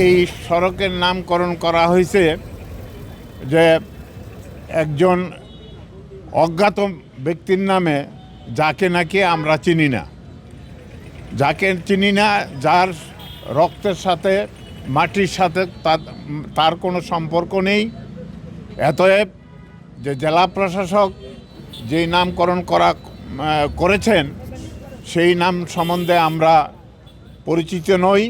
এই সড়কের নামকরণ করা হয়েছে যে একজন অজ্ঞাত ব্যক্তির নামে, যাকে নাকি আমরা চিনি না, যার রক্তের সাথে মাটির সাথে তার কোনো সম্পর্ক নেই। অতএব যে জেলা প্রশাসক যেই নামকরণ করেছেন সেই নাম সম্বন্ধে আমরা পরিচিত নই।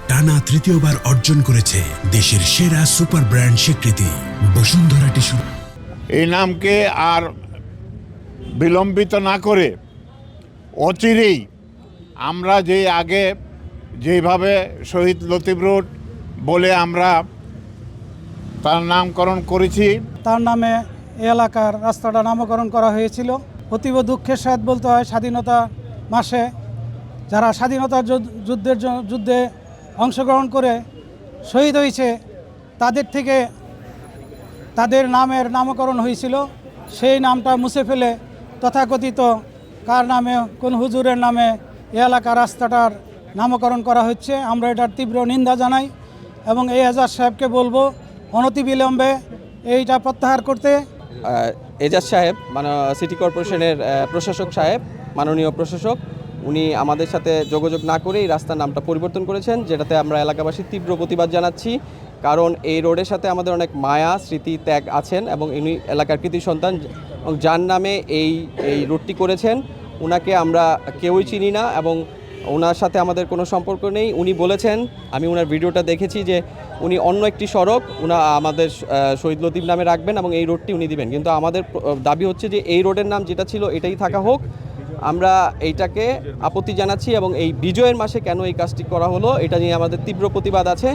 টানা তৃতীয়বার অর্জন করেছে দেশের সেরা সুপার ব্র্যান্ড স্বীকৃতি বসুন্ধরা টিস্যু। এই নামকে আর বিলম্বিত না করে অচিরেই আমরা আগে যেভাবে শহীদ লতিফ রোড বলে আমরা তার নামকরণ করেছি, তার নামে এই এলাকার রাস্তাটা নামকরণ করা হয়েছিল। অতীব দুঃখের সাথে বলতে হয়, স্বাধীনতা মাসে যারা স্বাধীনতা যুদ্ধে অংশগ্রহণ করে শহীদ হয়েছে তাদের নামের নামকরণ হয়েছিল। সেই নামটা মুছে ফেলে তথাকথিত কার নামে কোন হুজুরের নামে এই এলাকার রাস্তাটার নামকরণ করা হচ্ছে। আমরা এটার তীব্র নিন্দা জানাই এবং এই এজাজ সাহেবকে বলবো অনতিবিলম্বে এইটা প্রত্যাহার করতে। এজাজ সাহেব সিটি কর্পোরেশনের প্রশাসক সাহেব, মাননীয় প্রশাসক, উনি আমাদের সাথে যোগাযোগ না করে এই রাস্তার নামটা পরিবর্তন করেছেন, যেটাতে আমরা এলাকাবাসী তীব্র প্রতিবাদ জানাচ্ছি। কারণ এই রোডের সাথে আমাদের অনেক মায়া স্মৃতি ত্যাগ আছেন এবং ইনি এলাকার কৃতি সন্তান, এবং যার নামে এই রোডটি করেছেন ওনাকে আমরা কেউই চিনি না এবং ওনার সাথে আমাদের কোনো সম্পর্ক নেই। উনি বলেছেন, আমি ওনার ভিডিওটা দেখেছি, যে উনি অন্য একটি সড়ক আমাদের শহীদ লতিফ নামে রাখবেন এবং এই রোডটি উনি দিবেন। কিন্তু আমাদের দাবি হচ্ছে যে এই রোডের নাম যেটা ছিল এটাই থাকা হোক। আমরা এইটাকে আপত্তি জানাচ্ছি এবং এই বিজয়ের মাসে কেন এই কাজটি করা হলো এটা নিয়ে আমাদের তীব্র প্রতিবাদ আছে।